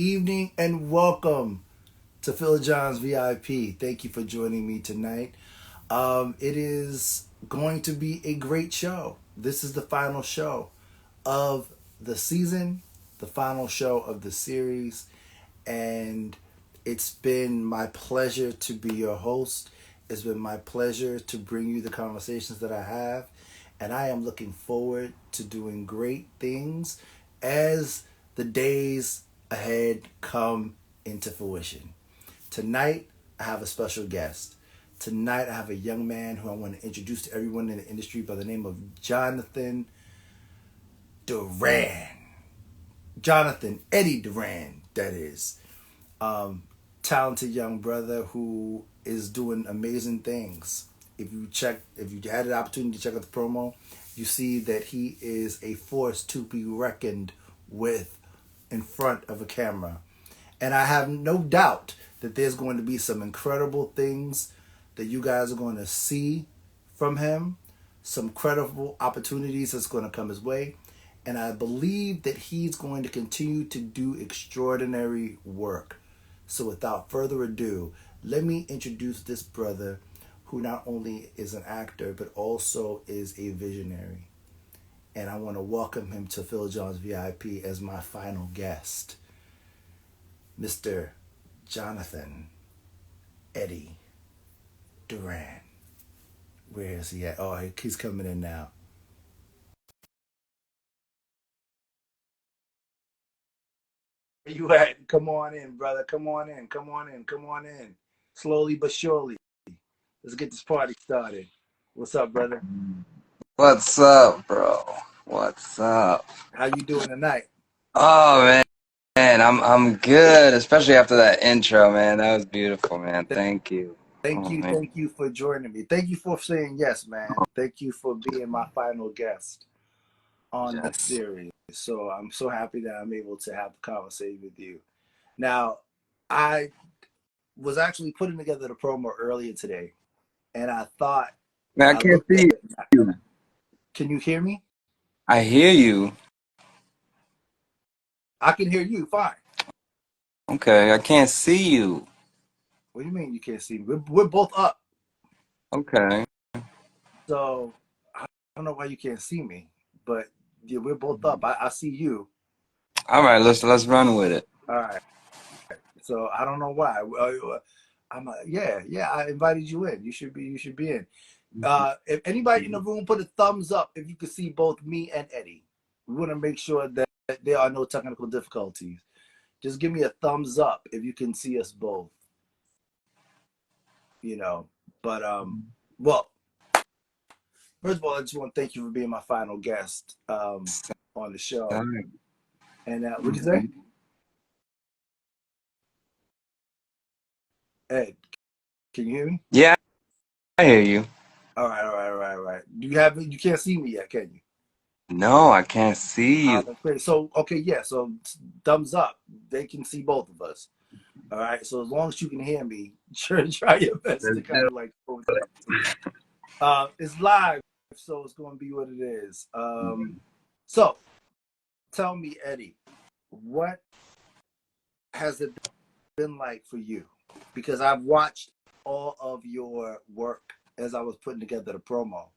evening, and welcome to Phil John's VIP. Thank you for joining me tonight. It is going to be a great show. This is the final show of the season, the final show of the series, and it's been my pleasure to be your host. It's been my pleasure to bring you the conversations that I have, and I am looking forward to doing great things as the days ahead come into fruition. Tonight, I have a special guest. Tonight, I have a young man who I want to introduce to everyone in the industry by the name of Jonathan Duran. Jonathan Eddie Duran, that is. Um, Talented young brother who is doing amazing things. If you had the opportunity to check out the promo, you see that he is a force to be reckoned with in front of a camera. And I have no doubt that there's going to be some incredible things that you guys are going to see from him, some credible opportunities that's going to come his way. And I believe that he's going to continue to do extraordinary work. So without further ado, let me introduce this brother who not only is an actor, but also is a visionary. And I want to welcome him to Phil John's VIP as my final guest, Mr. Jonathan Eddie Duran. Where is he at? Oh, he's coming in now. Where you at? Come on in, brother. Come on in. Come on in. Come on in. Slowly but surely. Let's get this party started. What's up, brother? What's up, bro? What's up? How you doing tonight? Oh man, I'm good, especially after that intro, man. That was beautiful, man. Thank you. Oh man. Thank you for joining me. Thank you for saying yes, man. Thank you for being my final guest on this Yes. series. So I'm so happy that I'm able to have the conversation with you. Now, I was actually putting together the promo earlier today, and I thought Man, I I can't looked see at it. you. Can you hear me? I hear you. I can hear you fine. Okay, I can't see you. What do you mean you can't see me? We're both up, Okay. so I don't know why you can't see me, but yeah, we're both up. I see you. All right, let's run with it. All right. So I don't know why. Yeah. I invited you in. You should be in. If anybody in the room put a thumbs up, if you could see both me and Eddie, we want to make sure that there are no technical difficulties. Just give me a thumbs up if you can see us both. You know, but well, first of all, I just want to thank you for being my final guest on the show. All right. And what you say, Ed? Can you hear me? Yeah, I hear you. All right. You can't see me yet, can you? No, I can't see you. That's great. So okay, yeah. So thumbs up. They can see both of us. All right. So as long as you can hear me, try your best Let's to kind do of like focus up to it. It's live, so it's going to be what it is. So tell me, Eddie, what has it been like for you? Because I've watched all of your work as I was putting together the promo,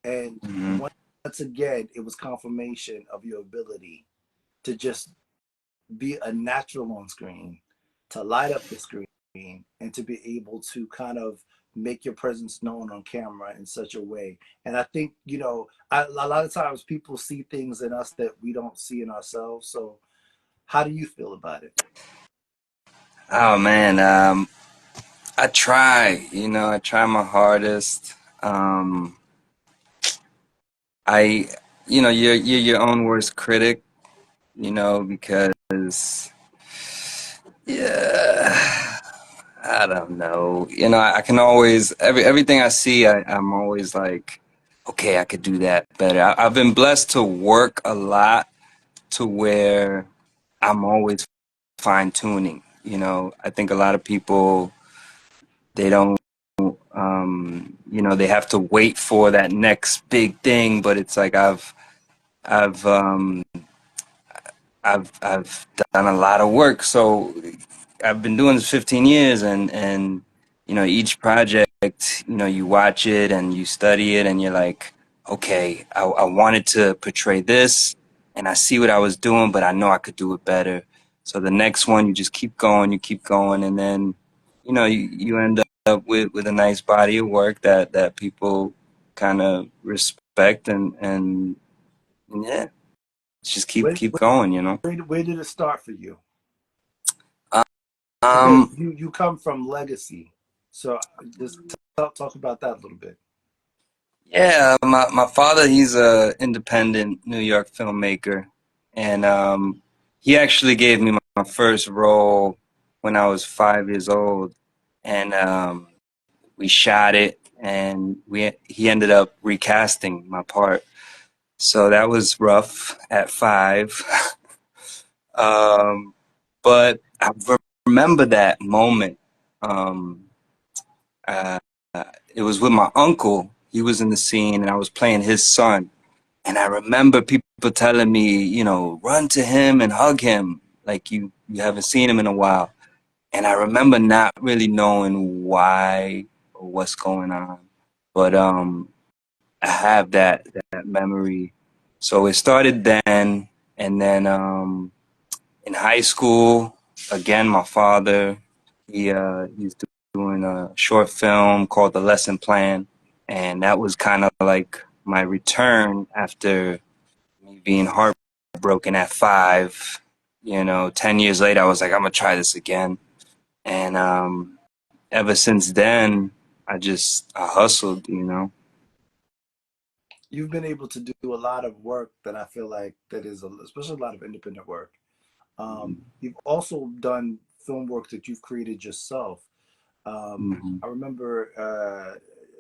and Mhm. once again, it was confirmation of your ability to just be a natural on screen, to light up the screen, and to be able to kind of make your presence known on camera in such a way. And I think, a lot of times people see things in us that we don't see in ourselves. So, how do you feel about it? Oh man, I try, I try my hardest. Um, I, you're your own worst critic, because yeah, I don't know. I can always everything I see, I'm always like, okay, I could do that better. I've been blessed to work a lot to where I'm always fine tuning. I think a lot of people they don't, they have to wait for that next big thing, but it's like I've I've done a lot of work. So I've been doing this 15 years, and you know, each project, you know, you watch it and you study it, and you're like, okay, I wanted to portray this, and I see what I was doing, but I know I could do it better. So the next one, you just keep going, and then, you know, you end up with a nice body of work that people kind of respect, and yeah, just Where, keep going, you know. where did it start for you? Because Um, you come from legacy, so just talk about that a little bit. yeah, my father, he's a independent New York filmmaker, and he actually gave me my first role when I was 5 years old, and we shot it, and we he ended up recasting my part, so that was rough at 5. um, but I remember that moment. Um, uh, it was with my uncle. He was in the scene, and I was playing his son. And I remember people telling me, you know, run to him and hug him, like you haven't seen him in a while. And I remember not really knowing why or what's going on, but I have that memory. So it started then, and then in high school, again, my father, he's doing a short film called The Lesson Plan, and that was kind of like my return after me being heartbroken at 5. You know, 10 years later, I was like, I'm gonna try this again. And ever since then, I hustled, you know. You've been able to do a lot of work that I feel like that is, especially a lot of independent work. You've also done film work that you've created yourself. Mm-hmm. I remember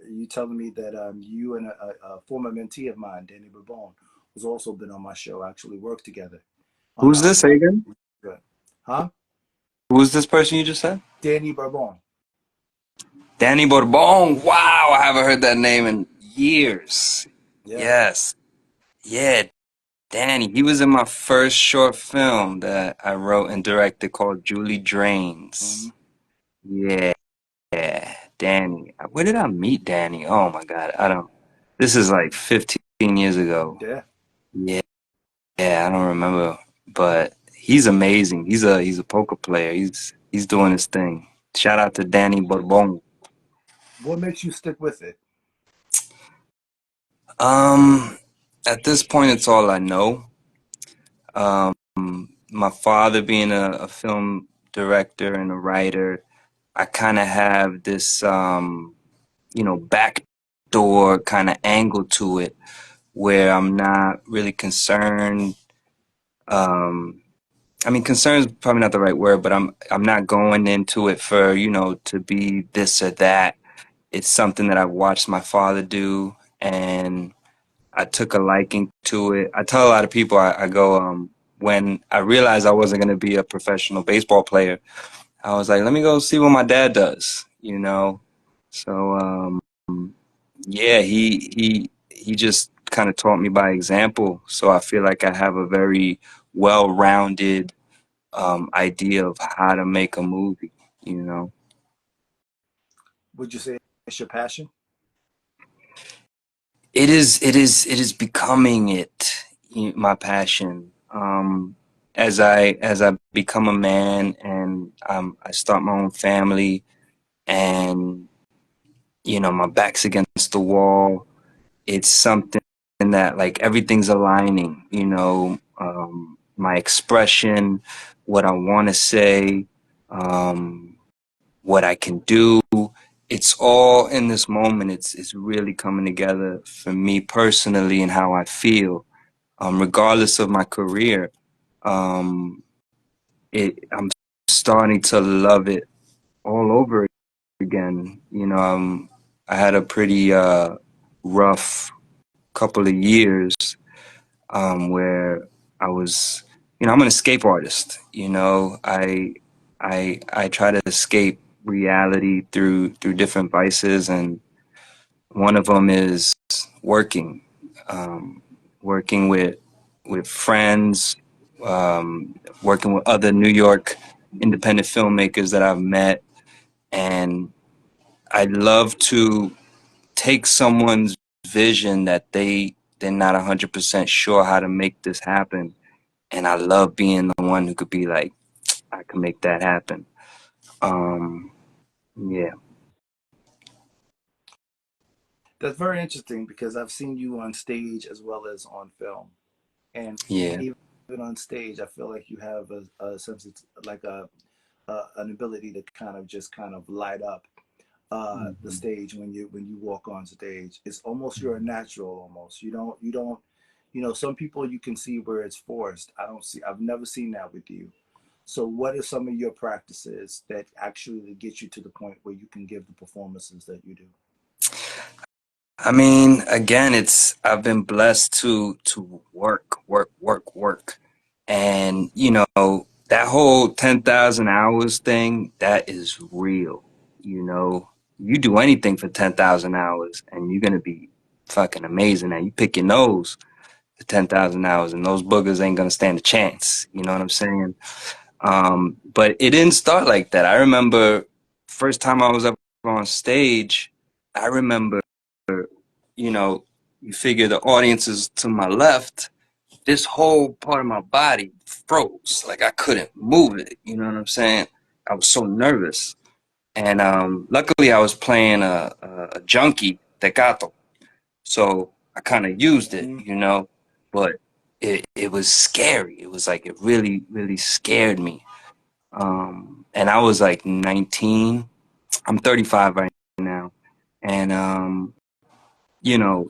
you telling me that you and a former mentee of mine, Danny Bourbon, who's also been on my show, actually worked together on Who's this again? good. Huh? Who's this person you just said? Danny Bourbon. Danny Bourbon. Wow, I haven't heard that name in years. Yeah. Yes. Yeah, Danny. He was in my first short film that I wrote and directed called Julie Mm-hmm. Drains. Yeah, Danny. Where did I meet Danny? Oh my God, I don't. This is like 15 years ago. Yeah. Yeah, yeah, I don't remember, but he's amazing. He's a poker player. He's doing his thing. Shout out to Danny Bourbon. What makes you stick with it? Um, at this point, it's all I know. Um, my father being a film director and a writer, I kind of have this, you know, backdoor kind of angle to it where I'm not really concerned. Um, I mean, concern is probably not the right word, but I'm not going into it for, you know, to be this or that. It's something that I've watched my father do, and I took a liking to it. I tell a lot of people, I go, when I realized I wasn't going to be a professional baseball player, I was like, let me go see what my dad does, you know? So, yeah, he just kind of taught me by example. So I feel like I have a very well-rounded idea of how to make a movie, you know? Would you say it's your passion? It is becoming my passion. As I become a man and I start my own family, and you know my back's against the wall, it's something that like everything's aligning. You know, my expression, what I want to say, um, what I can do. It's all in this moment. It's really coming together for me personally and how I feel. Regardless of my career, um, I'm starting to love it all over again. You know, I had a pretty rough couple of years where I was, you know, I'm an escape artist. You know, I try to escape reality through different vices, and one of them is working, um, working with friends, working with other New York independent filmmakers that I've met, and I'd love to take someone's vision that they're not 100% sure how to make this happen, and I love being the one who could be like, I can make that happen. Um, yeah, That's very interesting because I've seen you on stage as well as on film, and yeah, even on stage, I feel like you have a sense of like an ability to kind of light up the mhm. stage when you walk on stage. It's almost you're a natural almost. You don't some people you can see where it's forced. I've never seen that with you. So what are some of your practices that actually get you to the point where you can give the performances that you do? I mean, again, it's I've been blessed to work, work, work, work, and that whole 10,000 hours thing, that is real. You know, you do anything for 10,000 hours, and you're gonna be fucking amazing. And you pick your nose for 10,000 hours, and those boogers ain't gonna stand a chance. You know what I'm saying? But it didn't start like that. I remember first time I was up on stage. I remember you know, you figure the audience is to my left, this whole part of my body froze. Like I couldn't move it. You know what I'm saying? I was so nervous. And luckily I was playing a junkie tecato. So I kind of used it, Mm, but it was scary. It was like it really, really scared me. And I was like 19. I'm 35 right now. And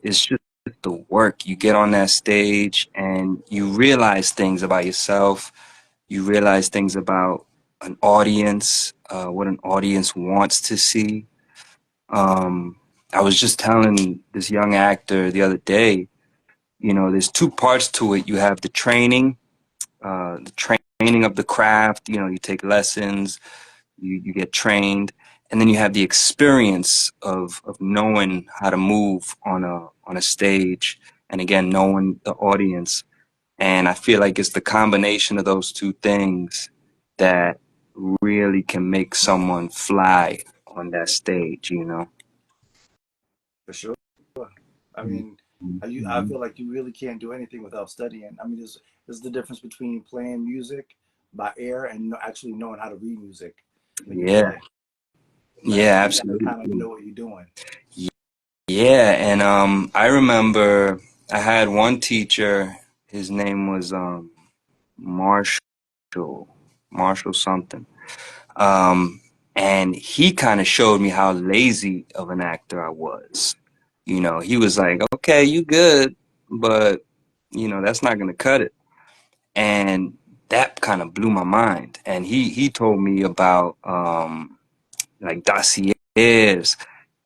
it's just the work. You get on that stage and you realize things about yourself. You realize things about an audience, what an audience wants to see. Um, I was just telling this young actor the other day, there's two parts to it. You have the training of the craft. You take lessons, you get trained, and then you have the experience of knowing how to move on a stage, and again knowing the audience. And I feel like it's the combination of those two things that really can make someone fly on that stage. for sure. I mean, I Mhm. feel like you really can't do anything without studying. I mean, there's the difference between playing music by ear and actually knowing how to read music when you Yeah, play. Like yeah, you got to kind of absolutely. know what you're doing. Yeah, and I remember I had one teacher. His name was Marshall, Marshall something. Um, and he kind of showed me how lazy of an actor I was. He was like, "Okay, you good, but that's not gonna cut it." And that kind of blew my mind. And he told me about like dossiers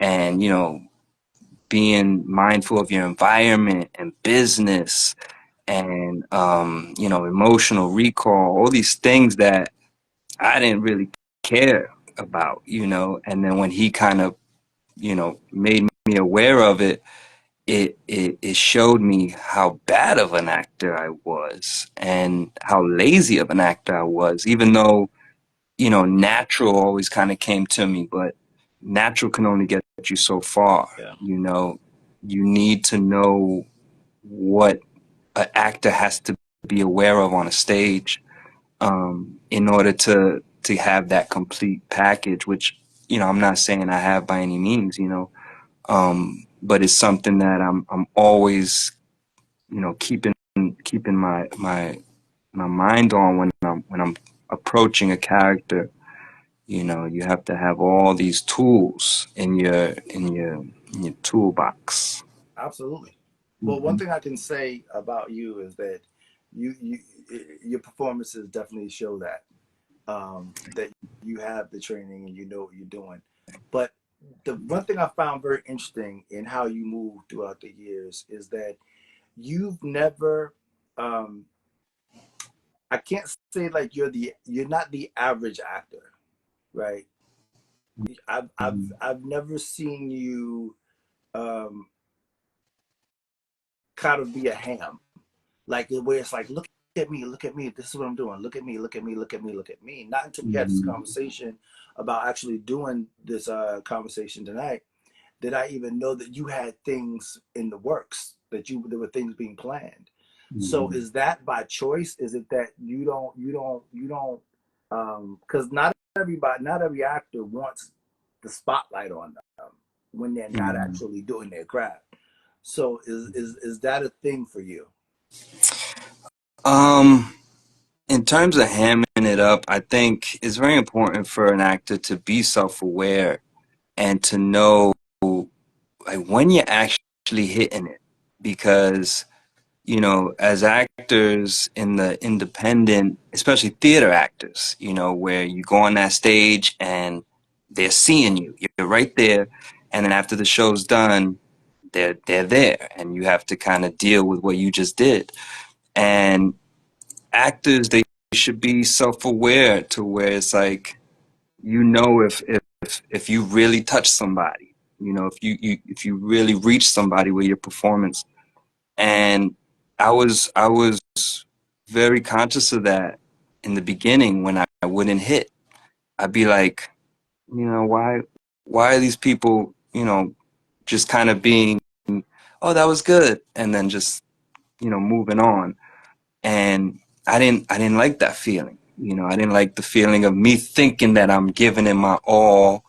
and being mindful of your environment and business and emotional recall, all these things that I didn't really care about. And then when he kind of made me aware of it, it showed me how bad of an actor I was and how lazy of an actor I was, even though natural always kind of came to me, but natural can only get you so far. Yeah, You need to know what an actor has to be aware of on a stage, in order to have that complete package, which I'm not saying I have by any means, but it's something that I'm always keeping my mind on when I'm approaching a character. You have to have all these tools in your toolbox. absolutely. Well, one Hmm. thing I can say about you is that you your performances definitely show that you have the training and you know what you're doing. But the one thing I found very interesting in how you move throughout the years is that you've never um, I can't say like you're not the average actor, right? I've never seen you um, kind of be a ham, like where it's like look at me, look at me. This is what I'm doing. Look at me, look at me, look at me, look at me. Not until we had this Mhm. conversation about actually doing this conversation tonight did I even know that you had things in the works, that there were things being planned. So Mhm. is that by choice? Is it that you don't because not everybody, not every actor wants the spotlight on them when they're not Mhm. actually doing their craft. So is that a thing for you? Um, in terms of hamming it up, I think it's very important for an actor to be self-aware and to know like when you're actually hitting it. Because, as actors in the independent, especially theater actors, where you go on that stage and they're seeing you. You're right there. And then after the show's done, they're there and you have to kind of deal with what you just did. And actors, they should be self-aware to where it's like, if you really touch somebody, if you really reach somebody with your performance. And I was very conscious of that in the beginning when I wouldn't hit. I'd be like, why are these people, just kind of being, oh, that was good, and then just, moving on. And I didn't like that feeling. I didn't like the feeling of me thinking that I'm giving it my all,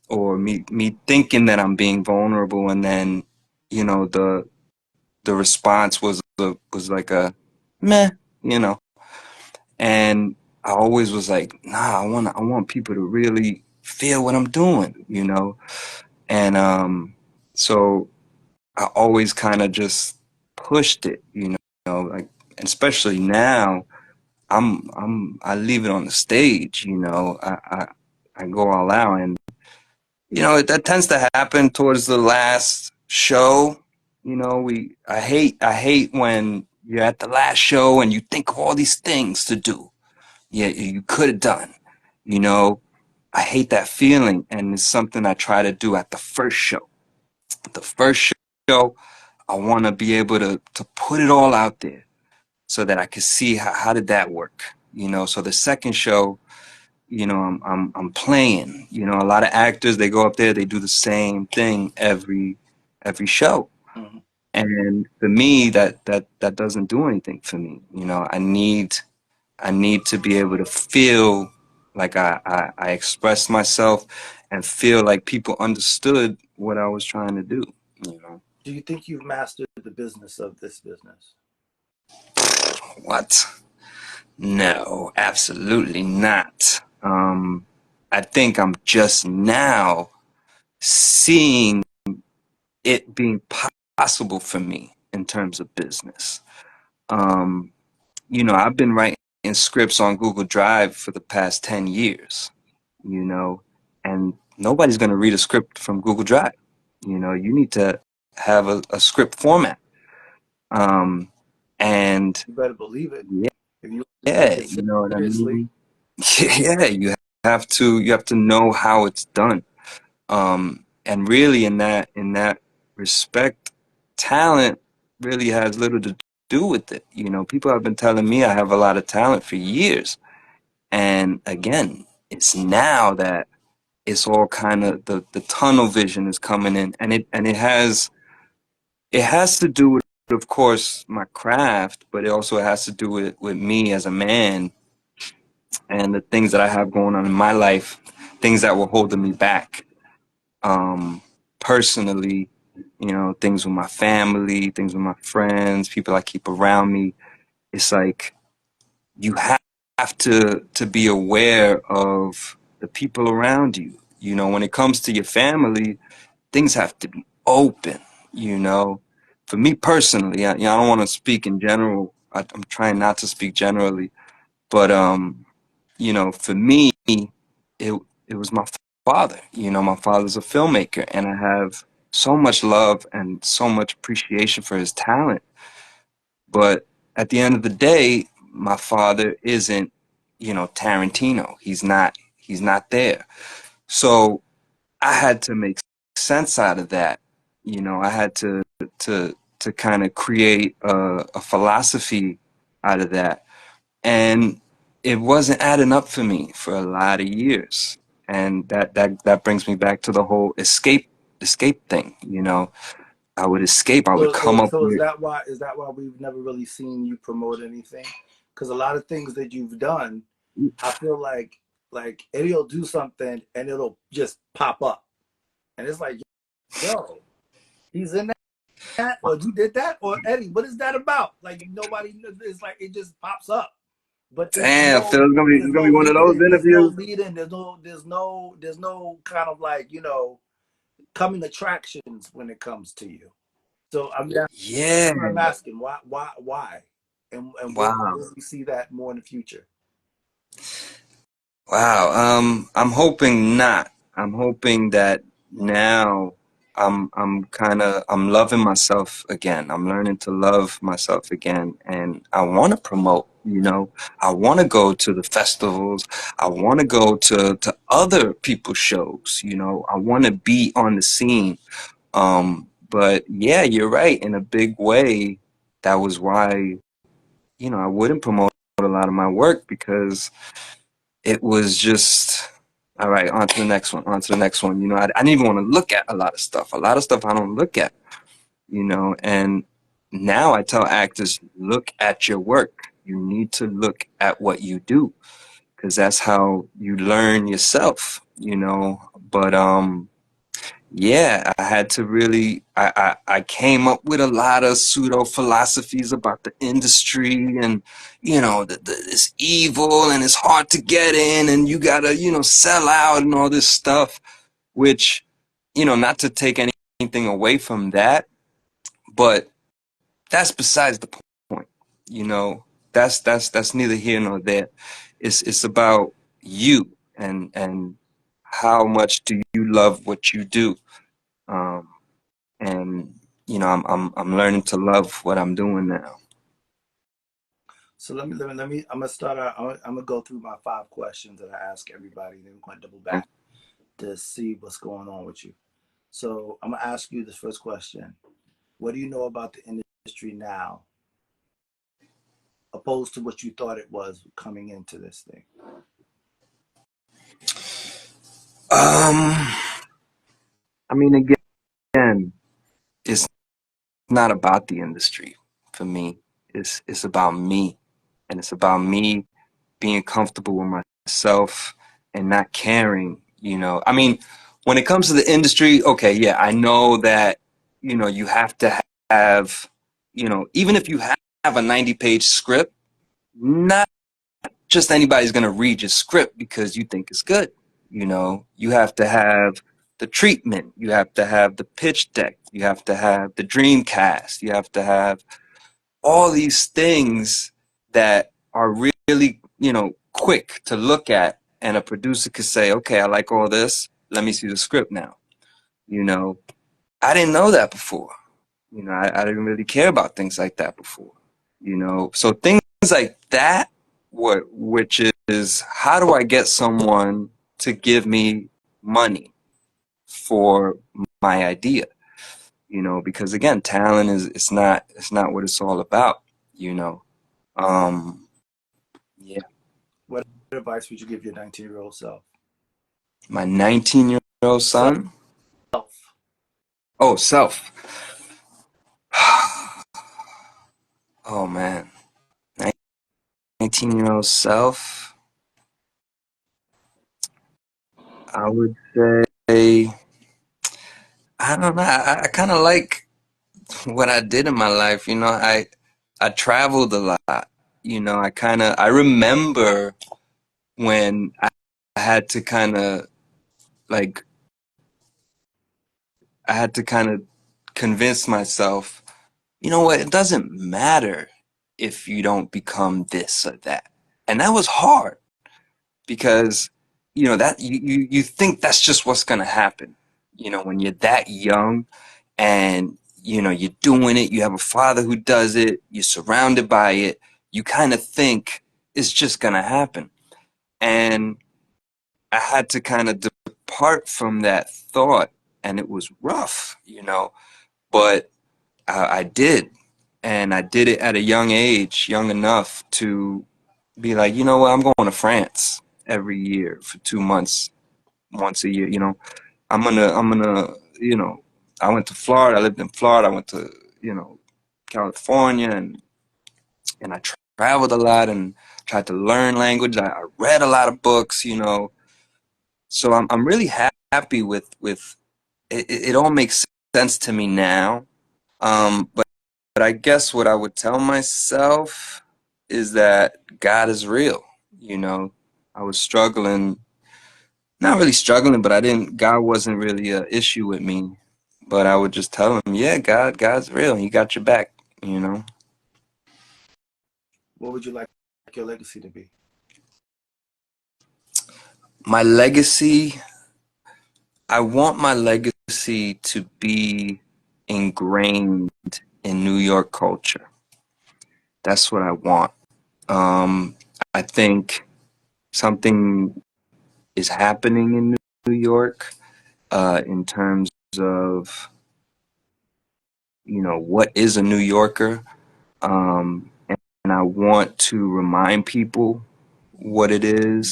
or me thinking that I'm being vulnerable, and then, the response was like a meh, you know. And I always was like, nah, I want people to really feel what I'm doing. And so I always kind of just pushed it, like, and especially now, I leave it on the stage. I go all out, and that tends to happen towards the last show. I hate when you're at the last show and you think of all these things to do. Yeah, you could have done. You know, I hate that feeling, and it's something I try to do at the first show. The first show, I want to be able to put it all out there so that I can see how did that work. So the second show, I'm playing. A lot of actors, they go up there, they do the same thing every show. Mm-hmm. And for me, that doesn't do anything for me. I need to be able to feel like I expressed myself and feel like people understood what I was trying to do, you know. Do you think you've mastered the business of this business? What? No, absolutely not. I think I'm just now seeing it being possible for me in terms of business. Um, I've been writing scripts on Google Drive for the past 10 years, you know, and nobody's going to read a script from Google Drive. You need to have a script format. Um, and You better believe it. yeah, If you want to take yeah, it you know what I seriously, mean? Yeah, you have to know how it's done. And really in that respect, talent really has little to do with it. People have been telling me I have a lot of talent for years. And again, it's now that it's all kind of the tunnel vision is coming in, and it has to do with, of course, my craft, but it also has to do with me as a man and the things that I have going on in my life, things that were holding me back, personally, things with my family, things with my friends, people I keep around me. It's like you have to be aware of the people around you. When it comes to your family, things have to be open. You know, for me personally, I don't want to speak in general. I'm trying not to speak generally, but for me, it was my father. My father's a filmmaker, and I have so much love and so much appreciation for his talent. But at the end of the day, my father isn't, Tarantino. He's not there. So I had to make sense out of that. I had to kind of create a philosophy out of that. And it wasn't adding up for me for a lot of years. And that brings me back to the whole escape thing, you know. I would escape, I would So, come so, up so with is that why we've never really seen you promote anything? Because a lot of things that you've done, I feel like Eddie will do something and it'll just pop up, and it's like, yo, he's in that, or you did that, or Eddie, what is that about? Like nobody, it's like it just pops up, but damn, Phil, it's there's gonna no be one of lead those in, interviews. there's no kind of like coming attractions when it comes to you. So I mean, Yeah. I'm asking why, and Wow. will we see that more in the future? Wow. I'm hoping not. I'm hoping that now I'm loving myself again. I'm learning to love myself again, and I want to promote, you know. I want to go to the festivals. I want to go to other people's shows, you know. I want to be on the scene. But yeah, you're right. In a big way, that was why, you know, I wouldn't promote a lot of my work because it was just all right, on to the next one, on to the next one. You know, I didn't even want to look at a lot of stuff. A lot of stuff I don't look at, you know, and now I tell actors, look at your work. You need to look at what you do because that's how you learn yourself, you know. But yeah, I had to really I came up with a lot of pseudo philosophies about the industry and you know it's evil and it's hard to get in and you gotta you know sell out and all this stuff, which you know not to take anything away from that, but that's besides the point. You know, that's neither here nor there. It's about you and how much do you love what you do. Um, and you know I'm learning to love what I'm doing now. So I'm gonna start out. I'm gonna go through my 5 questions that I ask everybody, and then we're gonna double back to see what's going on with you. So I'm gonna ask you this first question: what do you know about the industry now, opposed to what you thought it was coming into this thing? Um, I mean, again, it's not about the industry for me. It's about me, and it's about me being comfortable with myself and not caring. You know, I mean, when it comes to the industry, okay, yeah, I know that you know you have to have, you know, even if you have a 90-page script, not just anybody's going to read your script because you think it's good. You know, you have to have the treatment, you have to have the pitch deck, you have to have the dream cast, you have to have all these things that are really, you know, quick to look at. And a producer could say, okay, I like all this. Let me see the script now. You know, I didn't know that before. You know, I didn't really care about things like that before. You know, so things like that, which is how do I get someone to give me money for my idea? You know, because again, talent is it's not what it's all about. You know, um, yeah. What advice would you give your 19-year-old self? My 19-year-old son. Self. Oh, self. Oh man, 19-year-old self. I would say I don't know. I kind of like what I did in my life. You know, I traveled a lot. You know, I remember when I had to kind of like I had to kind of convince myself, you know what, it doesn't matter if you don't become this or that. And that was hard because you know that you think that's just what's going to happen. You know, when you're that young and you know you're doing it, you have a father who does it, you're surrounded by it, you kind of think it's just going to happen. And I had to kind of depart from that thought, and it was rough, you know, but I did. And I did it at a young age, young enough to be like, you know what, I'm going to France every year for 2 months, once a year. You know, I went to Florida. I lived in Florida. I went to, you know, California, and I traveled a lot and tried to learn language. I read a lot of books, you know. So I'm really happy with it. It all makes sense to me now. But I guess what I would tell myself is that God is real. You know, I was struggling, not really struggling, but I didn't. God wasn't really a issue with me. But I would just tell him, yeah, God's real. He got your back. You know, What would you like your legacy to be? my legacy. I want my legacy to be ingrained in New York culture. That's what I want. Um, I think something is happening in New York in terms of, you know, what is a New Yorker. And I want to remind people what it is.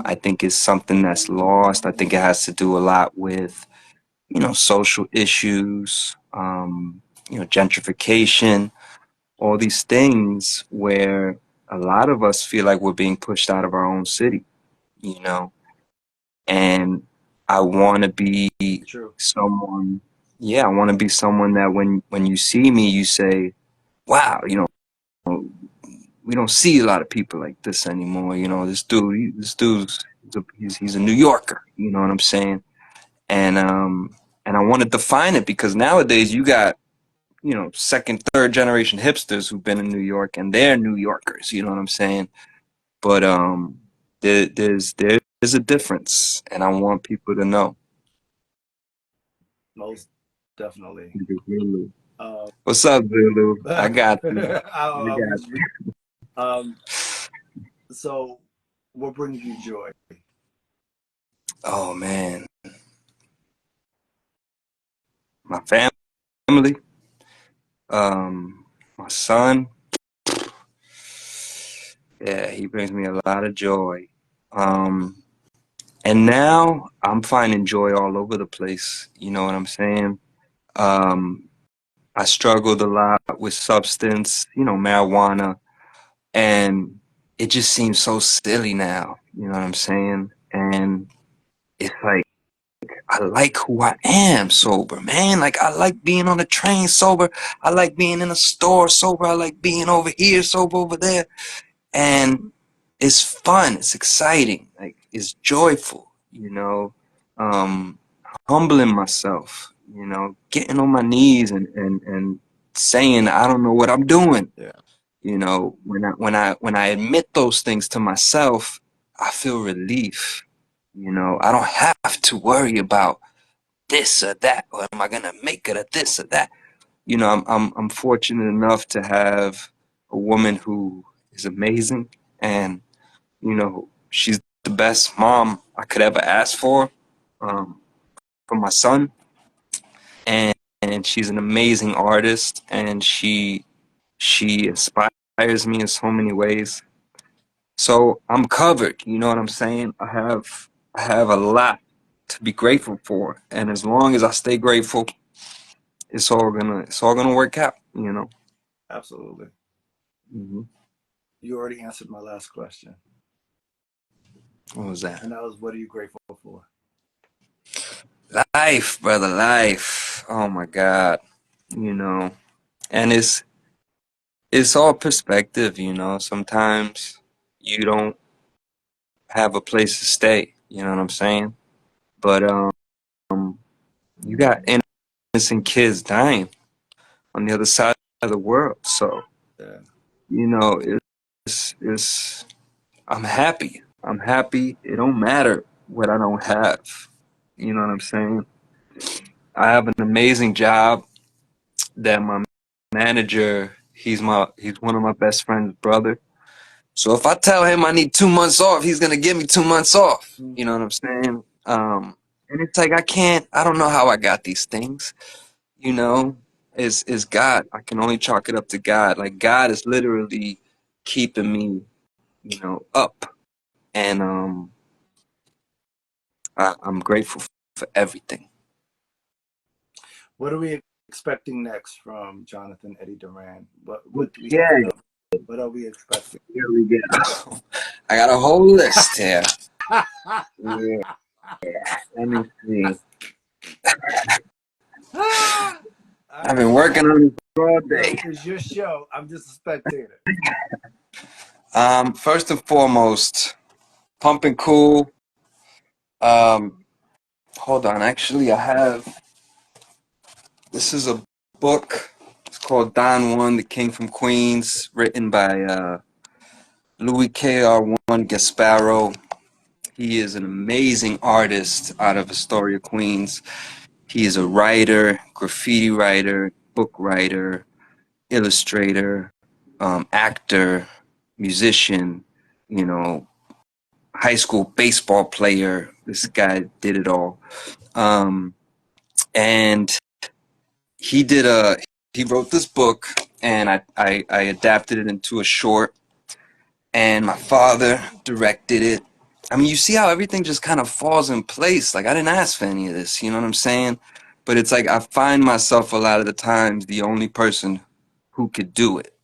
I think it's something that's lost. I think it has to do a lot with, you know, social issues, you know, gentrification, all these things where a lot of us feel like we're being pushed out of our own city, you know, and I want to be True. someone, yeah, I want to be someone that when you see me, you say, wow, you know, we don't see a lot of people like this anymore. You know, this dude's he's a New Yorker. You know what I'm saying? And I want to define it because nowadays you got, you know, second, third generation hipsters who've been in New York and they're New Yorkers. You know what I'm saying? But there's a difference, and I want people to know. Most definitely. Um, What's up, Zulu? I got you. I I got was, um, so what brings you joy? Oh man, my family, my son. Yeah, he brings me a lot of joy. Um, and now I'm finding joy all over the place. You know what I'm saying? Um, I struggled a lot with substance, you know, marijuana, and it just seems so silly now. You know what I'm saying? And it's like I like who I am sober, man. Like I like being on the train sober. I like being in a store sober. I like being over here sober over there. And it's fun, it's exciting, like it's joyful, you know. um Humbling myself, you know, getting on my knees and saying I don't know what I'm doing. Yeah, You know, when I admit those things to myself, I feel relief. You know, I don't have to worry about this or that, or am I gonna make it a this or that. You know, I'm fortunate enough to have a woman who is amazing, and you know, she's the best mom I could ever ask um, for my son, and she's an amazing artist, and she inspires me in so many ways. So I'm covered. You know what I'm saying? I have a lot to be grateful for, and as long as I stay grateful, it's all gonna work out. You know. absolutely. Hmm. You already answered my last question, What was that? and that was, what are you grateful for? Life, brother, life. Oh my God. You know, and it's all perspective, you know. Sometimes you don't have a place to stay, you know what I'm saying? But you got innocent kids dying on the other side of the world. So, Yeah, you know, it's I'm happy. I'm happy. It don't matter what I don't have. You know what I'm saying? I have an amazing job that my manager, he's one of my best friend's brother. So if I tell him I need 2 months off, he's gonna give me 2 months off. You know what I'm saying? And it's like I don't know how I got these things, you know. is God. I can only chalk it up to God. Like God is literally keeping me, up, and I'm grateful for everything. What are we expecting next from Jonathan Eddie Duran? What do we have Okay, coming? What are we expecting? here we go. I got a whole list here. Yeah, let me see. All I've right, been working on this all day. it's your show. I'm just a spectator. First and foremost, Pumping Cool. Um, hold on. Actually, I have. This is a book. It's called Don Juan, the King from Queens, written by Louis K.R.1 Gasparo. He is an amazing artist out of Astoria, Queens. He is a writer, graffiti writer, book writer, illustrator, actor, musician, you know, high school baseball player. This guy did it all. Um, and he did a he wrote this book, and I adapted it into a short, and my father directed it. I mean, you see how everything just kind of falls in place. Like I didn't ask for any of this, you know what I'm saying? But it's like I find myself a lot of the times the only person who could do it.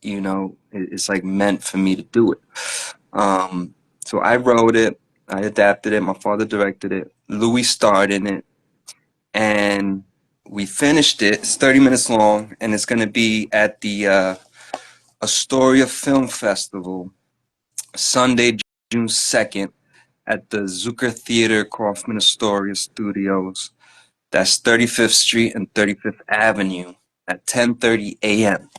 It's like meant for me to do it. So I wrote it, I adapted it. My father directed it. Louis starred in it, and we finished it. It's 30 minutes long, and it's going to be at the Astoria Film Festival Sunday, June 2nd at the Zucker Theater, Kaufman Astoria Studios. That's 35th Street and 35th Avenue at 10:30 a.m.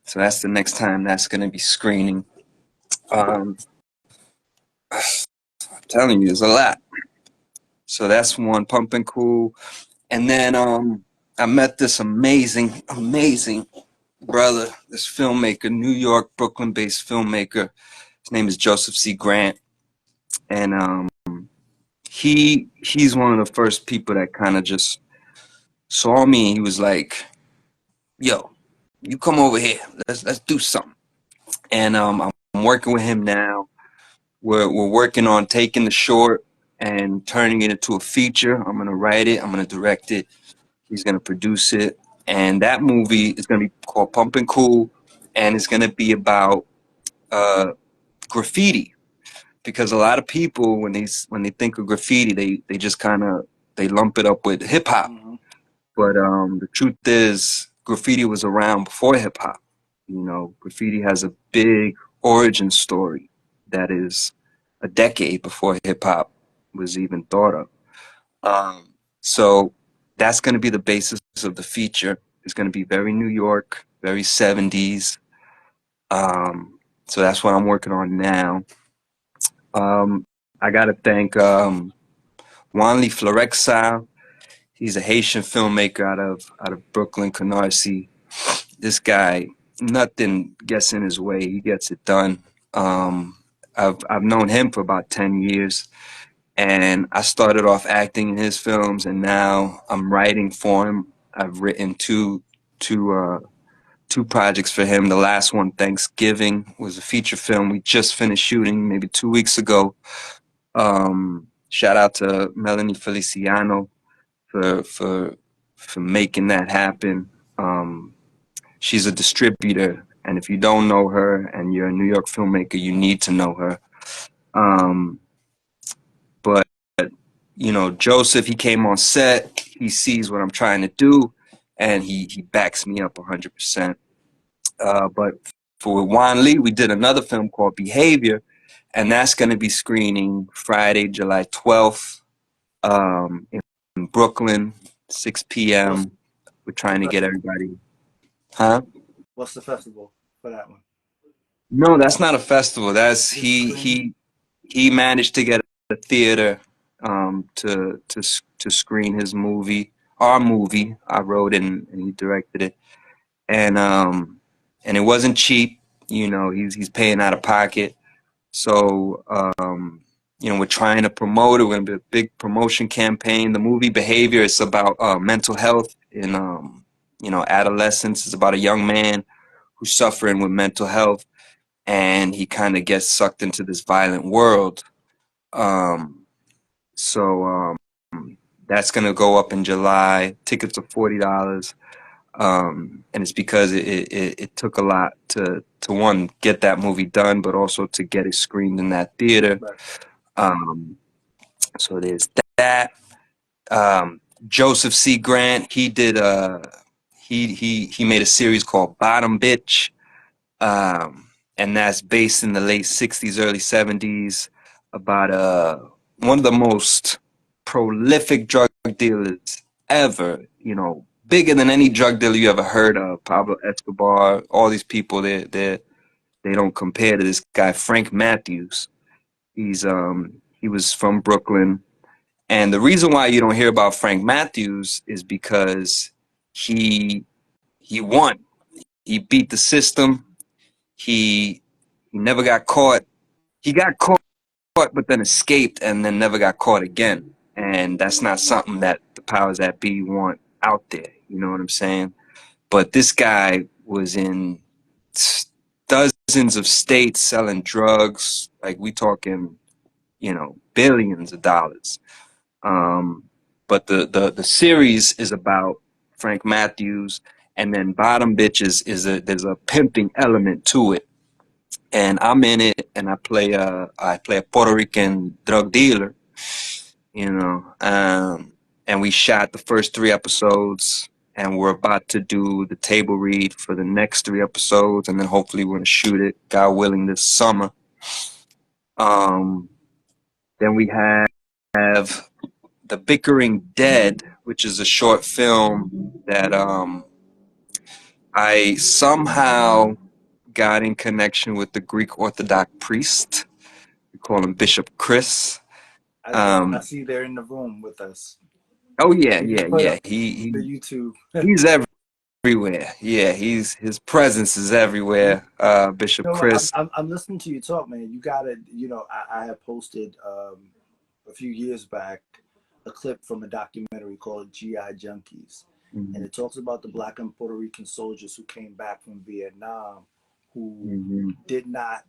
So that's the next time that's going to be screening. I'm telling you, there's a lot. So that's one, Pumping Cool. And then I met this amazing brother, this filmmaker, New York, Brooklyn-based filmmaker. His name is Joseph C. Grant, and he's one of the first people that kind of just saw me. He was like, "Yo, you come over here. Let's do something." And I'm working with him now. We're working on taking the short and turning it into a feature. I'm gonna write it. I'm gonna direct it. He's gonna produce it, and that movie is gonna be called Pumpin' Cool, and it's gonna be about uh, graffiti, because a lot of people when they think of graffiti, they just kind of they lump it up with hip hop. Mm-hmm. But the truth is, graffiti was around before hip hop. Graffiti has a big origin story that is a decade before hip hop was even thought of. So that's going to be the basis of the feature. It's going to be very New York, very 70s. So that's what I'm working on now. Um, I got to thank Wanli Florexile. He's a Haitian filmmaker out of Brooklyn, Canarsie. This guy, nothing gets in his way. He gets it done. Um, I've known him for about 10 years, and I started off acting in his films, and now I'm writing for him. I've written two projects for him. The last one, Thanksgiving, was a feature film we just finished shooting maybe 2 weeks ago. Shout out to Melanie Feliciano for making that happen. She's a distributor, and if you don't know her and you're a New York filmmaker, you need to know her. Um, but Joseph, he came on set. He sees what I'm trying to do, and he backs me up 100%. But for Juan Lee, we did another film called Behavior, and that's going to be screening Friday, July 12th, in Brooklyn, 6 What's p.m. We're the trying to get festival? everybody. Huh? What's the festival for that one? No, that's not a festival. That's Just a screening. he managed to get a theater to screen his movie, our movie. I wrote it, and he directed it, and and it wasn't cheap. He's paying out of pocket. So we're trying to promote it. We're gonna be a big promotion campaign. The movie Behavior is about mental health adolescence. It's about a young man who's suffering with mental health, and he kind of gets sucked into this violent world. Um, so that's gonna go up in July. Tickets are $40. And it's because it took a lot to one get that movie done, but also to get it screened in that theater. Right. Um, so there's that. Joseph C. Grant, he made a series called Bottom Bitch, and that's based in the late '60s, early '70s about one of the most prolific drug dealers ever. Bigger than any drug dealer you ever heard of. Pablo Escobar, all these people, they don't compare to this guy Frank Matthews. He was from Brooklyn, and the reason why you don't hear about Frank Matthews is because he he won. He beat the system. He never got caught. He got caught, but then escaped, and then never got caught again. And that's not something that the powers that be want out there. You know what I'm saying? But this guy was in dozens of states selling drugs. Like we talking, billions of dollars. Um, but the series is about Frank Matthews, and then Bottom Bitches there's a pimping element to it, and I'm in it, and I play a Puerto Rican drug dealer, and we shot the first 3 episodes, and we're about to do the table read for the next 3 episodes, and then hopefully we're gonna shoot it, God willing, this summer. Um, then we have The Bickering Dead, which is a short film that I somehow got in connection with the Greek Orthodox priest. We call him Bishop Chris. I Um, see they're in the room with us. oh yeah, You can yeah, put yeah. up He the YouTube. he's everywhere. Yeah, his presence is You everywhere. Bishop know, Chris. I'm listening to you talk, man. You gotta, I have posted a few years back a clip from a documentary called GI Junkies, and Mhm, it talks about the black and Puerto Rican soldiers who came back from Vietnam, who mhm, did not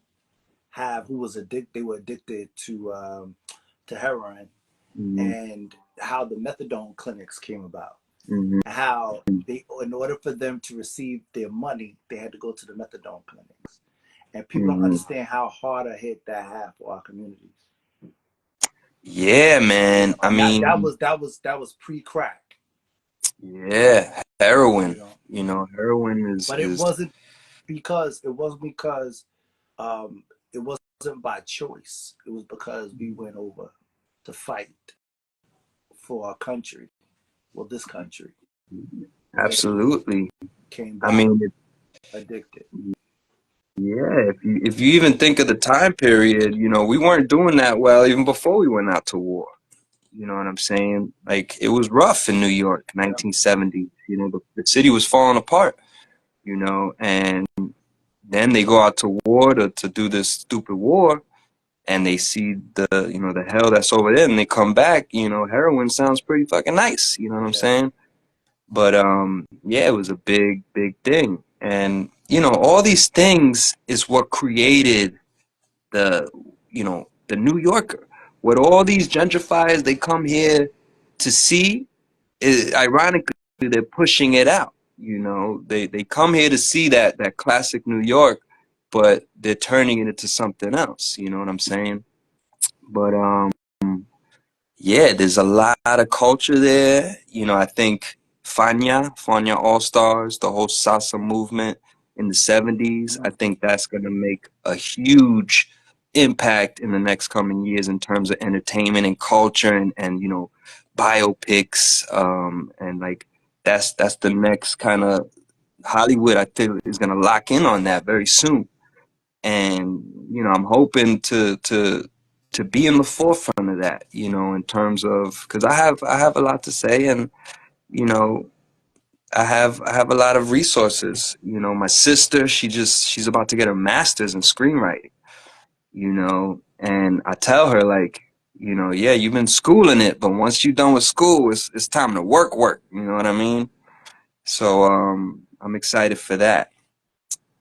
who was addicted. They were addicted to heroin, mhm, and how the methadone clinics came about. mhm, How they, in order for them to receive their money, they had to go to the methadone clinics. And people don't mhm. understand how hard a hit that had for our communities. Yeah, man. I And mean, that was pre-crack. yeah, You heroin. know, Heroin is but is. it wasn't because it wasn't by choice. It was because we went over to fight for our country. Well, this country, and Absolutely. came I back mean, addicted. yeah, if you even think of the time period, we weren't doing that well even before we went out to war. You know what I'm saying? Like it was rough in New York, Yeah, 1970. The city was falling apart, and then they go out to war to do this stupid war, and they see the hell that's over there, and they come back, heroin sounds pretty fucking nice, you know what I'm yeah, saying? But yeah, it was a big, big thing. And all these things is what created the the New Yorker. What all these gentrifiers they come here to see is ironically they're pushing it out. They come here to see that classic New York, but they're turning it into something else. You know what I'm saying? But yeah, there's a lot of culture there. I think Fania All Stars, the whole salsa movement in the 70s, I mm, think that's going to make a huge impact in the next coming years in terms of entertainment and culture and biopics. And like that's the next kind of Hollywood I think is going to lock in on that very soon. And I'm hoping to be in the forefront of that, in terms of because I have a lot to say, and you know I have a lot of resources. My sister, she's about to get her master's in screenwriting, and I tell her like, yeah, you've been schooling it, but once you're done with school, it's time to work. You know what I mean? So I'm excited for that.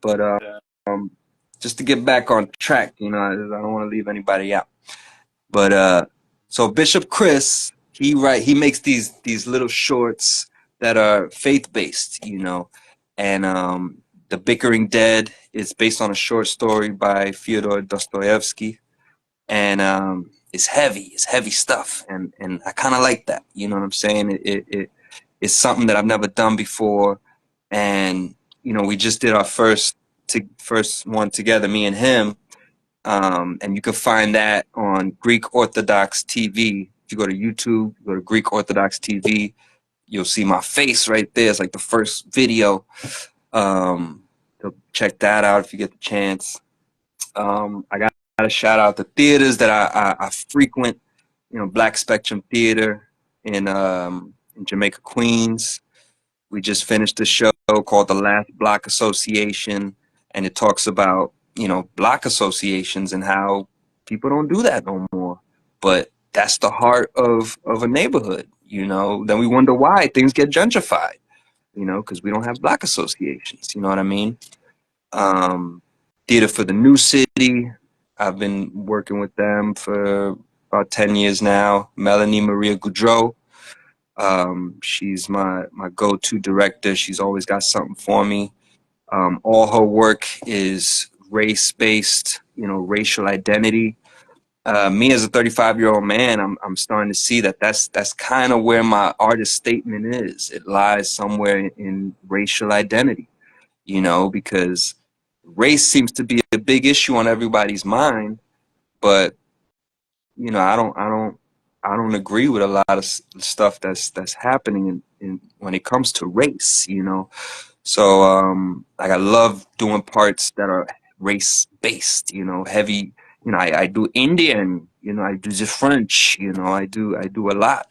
But Yeah. um, just to get back on track, I don't want to leave anybody out. But so Bishop Chris, he makes these little shorts that are faith based, and the Bickering Dead is based on a short story by Fyodor Dostoevsky, and it's heavy stuff, and I kind of like that. You know what I'm saying? It's something that I've never done before, and we just did our first one together, me and him, and you can find that on Greek Orthodox TV. If you go to YouTube, you go to Greek Orthodox TV, you'll see my face right there. It's like the first video. Um, so check that out if you get the chance. I got to shout out the theaters that I frequent. Black Spectrum Theater in Jamaica, Queens. We just finished a show called The Last Block Association, and it talks about, block associations and how people don't do that no more. But that's the heart of a neighborhood, Then we wonder why things get gentrified, because we don't have block associations, you know what I mean? Um, Theater for the New City, I've been working with them for about 10 years now. Melanie Maria Goudreau, she's my go-to director. She's always got something for me. All her work is race-based, racial identity. Me as a 35-year-old man, I'm starting to see that that's kind of where my artist statement is. It lies somewhere in racial identity, because race seems to be a big issue on everybody's mind, but I don't agree with a lot of stuff that's happening in when it comes to race. So like I love doing parts that are race based, heavy. I do Indian, I do the French, I do a lot,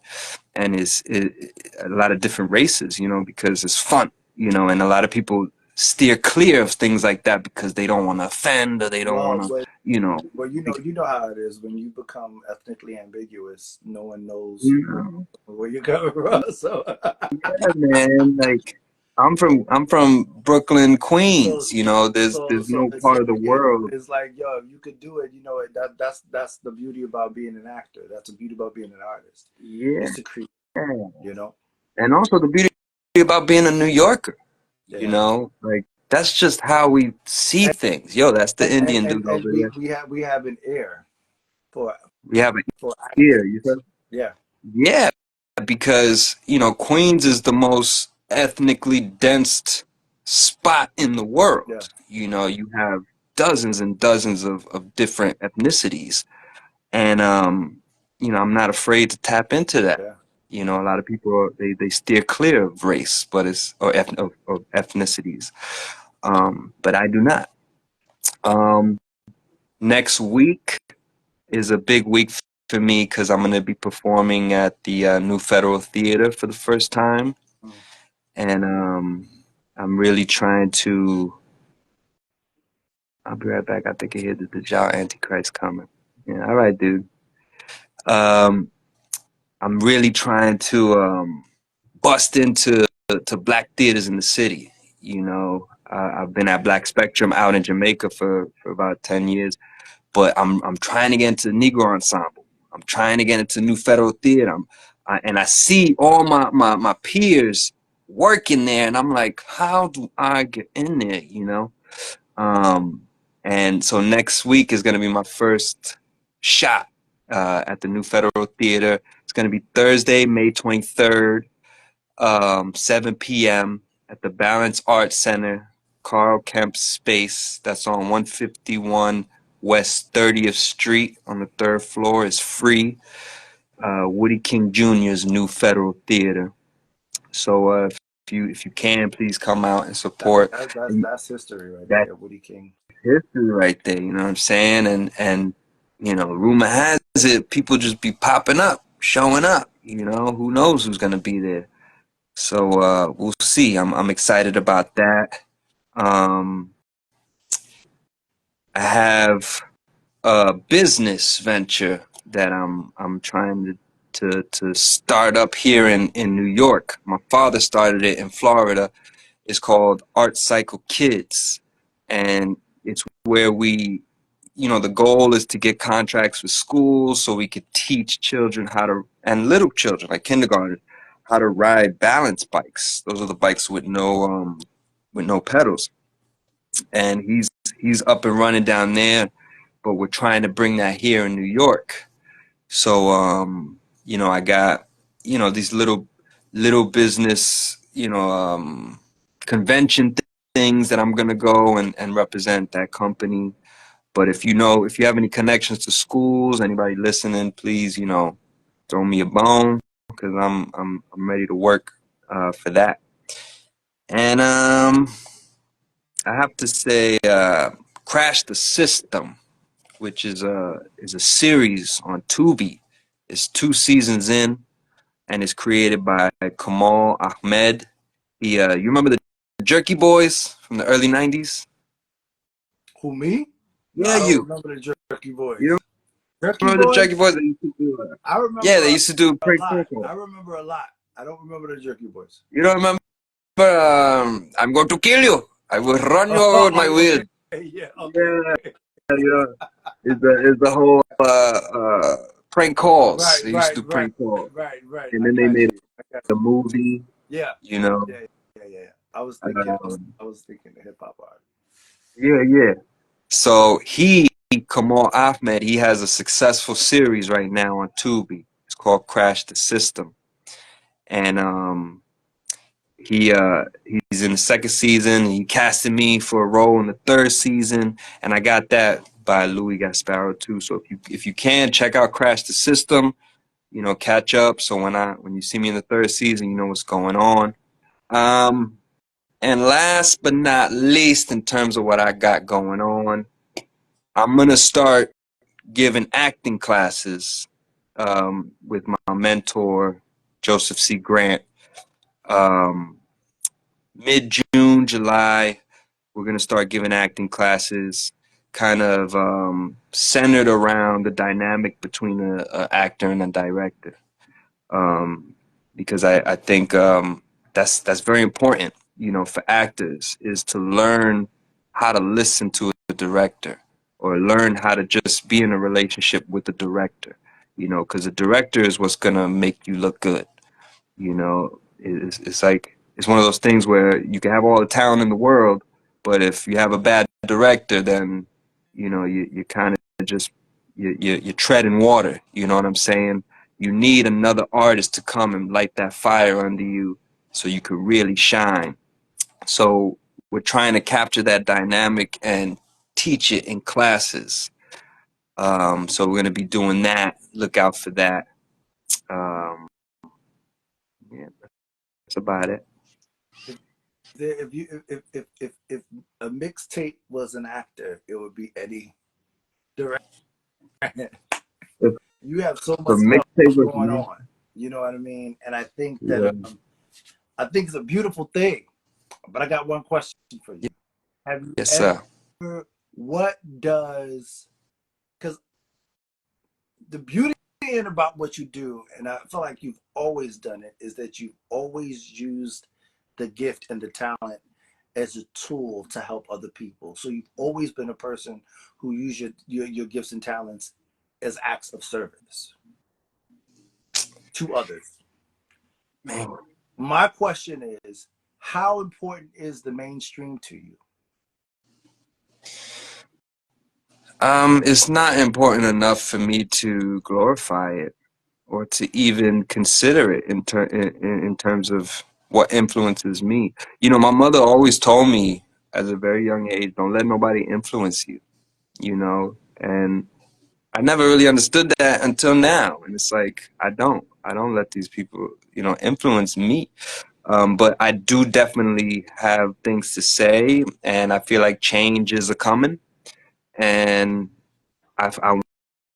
and a lot of different races, because it's fun, and a lot of people steer clear of things like that because they don't want to offend or they don't Well, want to, but you know, well, you know how it is when you become ethnically ambiguous. No one knows you know. where you're coming from. So, Yeah, man. Like I'm from Brooklyn, so, Queens. There's no part of the world. it's like, yo, if you could do it, that's the beauty about being an actor. That's the beauty about being an artist, Yeah. is to create. You know, And also the beauty about being a New Yorker, yeah. like that's just how we see things. Yo, that's the And Indian dude over there. we have an air for We have it for here. acting. You said? Yeah, Yeah, because Queens is the most ethnically dense spot in the yeah, world. You have dozens and dozens of different ethnicities. And I'm not afraid to tap into that. yeah. A lot of people they steer clear of race, but of ethnicities. But I do not. Um, Next week is a big week for me because I'm going to be performing at the New Federal Theater for the first time, Mm. and I'm really trying to. I'll be right back. I think I hear the Dajjal Antichrist coming. Yeah, all right, dude. Um, I'm really trying to bust into to black theaters in the city. I've been at Black Spectrum out in Jamaica for about 10 years, but I'm trying to get into the Negro Ensemble. I'm trying to get into New Federal Theater. And I see all my peers working there, and I'm like, how do I get in there? Um, and so next week is going to be my first shot at the New Federal Theater. It's going to be Thursday, May 23rd, 7 p.m. at the Balance Arts Center, Carl Kemp Space. That's on 151 West 30th Street on the third floor. It's free. Woody King Jr.'s New Federal Theater. So if you can, please come out and support. And That's history right that's there, Woody King. history right there. You know what I'm saying? And rumor has it people just be popping up, showing up. Who knows who's gonna be there? So we'll see. I'm excited about that. Um, I have a business venture that I'm trying to to start up here in New York. My father started it in Florida. It's called Art Cycle Kids, and it's where the goal is to get contracts with schools so we could teach children how to, and little children like kindergarten, how to ride balance bikes. Those are the bikes with no pedals. And he's up and running down there, but we're trying to bring that here in New York. So I got, these little business, convention things that I'm gonna go and represent that company. But if you have any connections to schools, anybody listening, please, throw me a bone because I'm ready to work for that. And I have to say, Crash the System, which is a series on Tubi. It's 2 seasons in, and it's created by Kamal Ahmed. You remember the Jerky Boys from the early '90s? Who, me? No, Yeah, I don't you. remember the Jerky You don't Boys. Jerky remember the Boys? Jerky Boys? They used to do, I yeah, remember they used to do a prank phone lot. calls. I remember a lot. I don't remember the Jerky Boys. You don't remember? I'm going to kill you. I will run you over with my Oh, wheels. okay. Yeah, okay. Yeah, yeah. It's the whole prank calls. Right, They used right, to do right, prank calls, right. and I then they got made you. I got a movie. Yeah, You know, yeah, yeah. I was thinking. um, I was thinking the hip hop art. yeah, yeah. So Kamal Ahmed, he has a successful series right now on Tubi. It's called Crash the System, and he's in the second season. He casted me for a role in the third season, and I got that by Louis Gasparo too. So if you can check out Crash the System, catch up. So when you see me in the third season, you know what's going on. Um, and last but not least, in terms of what I got going on, I'm gonna start giving acting classes with my mentor Joseph C. Grant. Um, Mid June, July, we're going to start giving acting classes kind of centered around the dynamic between a actor and a director. Um, because I think that's very important, for actors is to learn how to listen to a director or learn how to just be in a relationship with the director, because the director is what's going to make you look good. It's like it's one of those things where you can have all the talent in the world, but if you have a bad director, then you kind of just you tread in water. You know what I'm saying? You need another artist to come and light that fire under you, so you could really shine. So we're trying to capture that dynamic and teach it in classes. So we're gonna be doing that. Look out for that. Um, yeah, that's about it. If a mixtape was an actor, it would be Eddie Durant. You have so The much mixtape stuff was going me. on. You know what I mean? And I think Yeah. that I think it's a beautiful thing. But I got one question for you. Have you Yes, sir. ever? What does? Because the beauty about what you do, and I feel like you've always done it, is that you've always used the gift and the talent as a tool to help other people. So you've always been a person who use your gifts and talents as acts of service to others. Man. My question is, how important is the mainstream to you? It's not important enough for me to glorify it or to even consider it in terms of what influences me. My mother always told me at a very young age, don't let nobody influence you, and I never really understood that until now. And it's like, I don't let these people, influence me. But I do definitely have things to say, and I feel like change is a coming, and I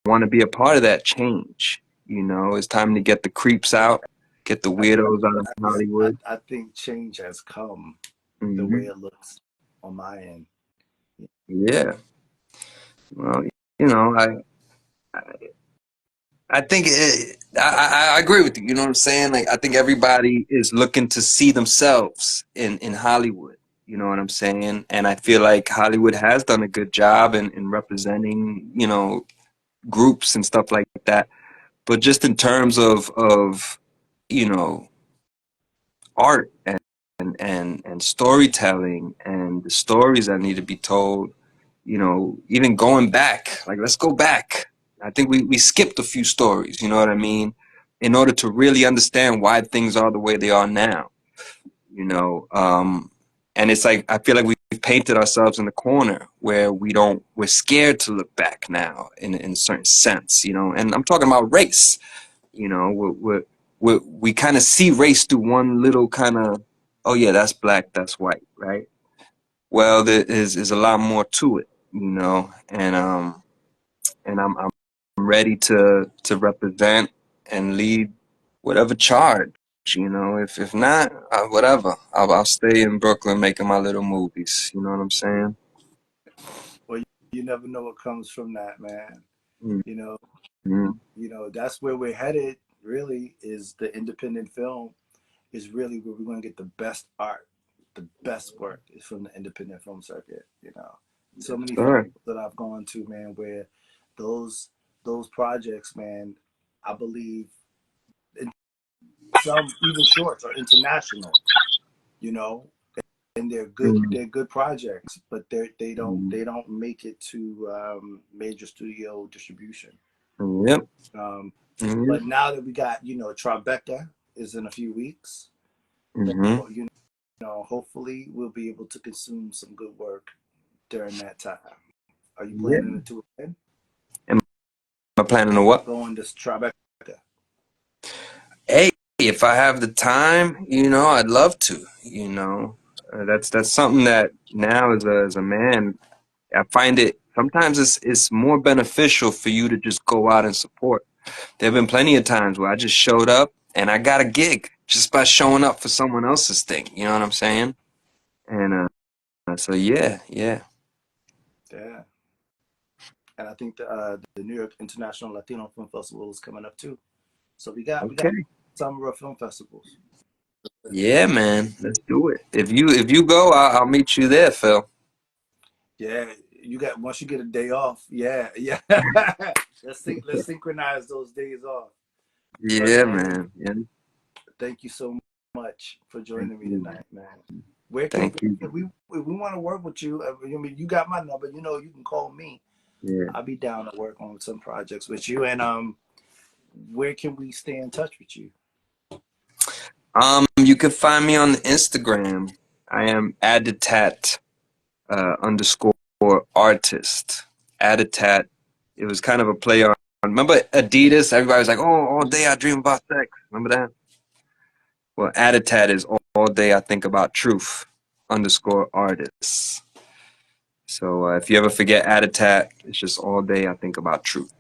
want to be a part of that change. It's time to get the creeps out, get the I, weirdos out of yeah, Hollywood. I think change has come the way Hmm. it looks on my end. Yeah. Well, you know, I I think I agree with you. You know what I'm saying? Like I think everybody is looking to see themselves in Hollywood. You know what I'm saying? And I feel like Hollywood has done a good job in representing, groups and stuff like that. But just in terms of you know art and storytelling and the stories that need to be told, even going back, like let's go back. I think we skipped a few stories, you know what I mean, in order to really understand why things are the way they are now, you know. And it's like I feel like we've painted ourselves in the corner where we're scared to look back now in a certain sense, and I'm talking about race. We kind of see race through one little kind of, oh yeah, that's black, that's white, right? Well, there is a lot more to it, and I'm ready to represent and lead whatever charge. If not, whatever. I'll stay in Brooklyn making my little movies. You know what I'm saying? Well, you never know what comes from that, man. You know, Mm-hmm. that's where we're headed. Really, is the independent film is really where we're going to get the best art, the best work is from the independent film circuit. So many Sure. festivals that I've gone to, man, where those those projects, man, I believe, and some even shorts are international. You know, and they're good projects, but Mm-hmm. they don't make it to major studio distribution. Yep. Um, Mm-hmm. but now that we got, Tribeca is in a few weeks, so Mm-hmm. hopefully we'll be able to consume some good work during that time. Are you Yeah. planning to attend? Am I planning to what? Going to Tribeca? Hey, if I have the time, I'd love to. That's something that now as a man, I find it sometimes it's more beneficial for you to just go out and support. There have been plenty of times where I just showed up and I got a gig just by showing up for someone else's thing. You know what I'm saying? And so yeah, yeah. Yeah, and I think the New York International Latino Film Festival is coming up too. So we got Okay. summer film festivals. Yeah, man. Let's do it. If you go, I'll meet you there, Phil. Yeah, you got once you get a day off. Yeah, yeah. Let's synchronize those days off. But Yeah, man, man. Yeah. thank you so much for Thank joining me you. tonight, man. Where can Thank you. if we want to work with you? I mean, you got my number. You can call me. Yeah. I'll be down to work on some projects with you. And where can we stay in touch with you? You can find me on the Instagram. I am Aditat underscore artist. Aditat. It was kind of a play on. Remember Adidas? Everybody was like, "Oh, all day I dream about sex." Remember that? Well, Aditat is all day I think about truth underscore artists. So if you ever forget Aditat, it's just all day I think about truth.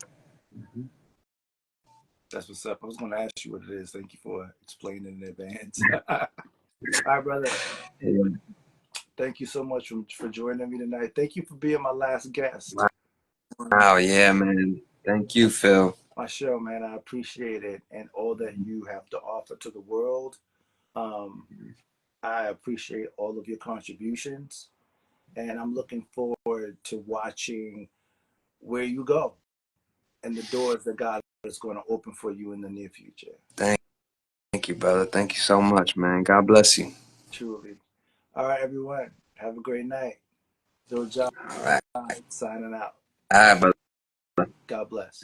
That's what's up. I was going to ask you what it is. Thank you for explaining in advance. All right, brother. Yeah. Thank you so much for joining me tonight. Thank you for being my last guest on Wow, yeah, man. Thank you, Phil. my show, man. I appreciate it and all that you have to offer to the world. Um, I appreciate all of your contributions, and I'm looking forward to watching where you go and the doors that God is going to open for you in the near future. Thank, thank you, brother. Thank you so much, man. God bless you. Truly. All right, everyone. Have a great night. Bill John All right. signing out. All right, brother. God bless.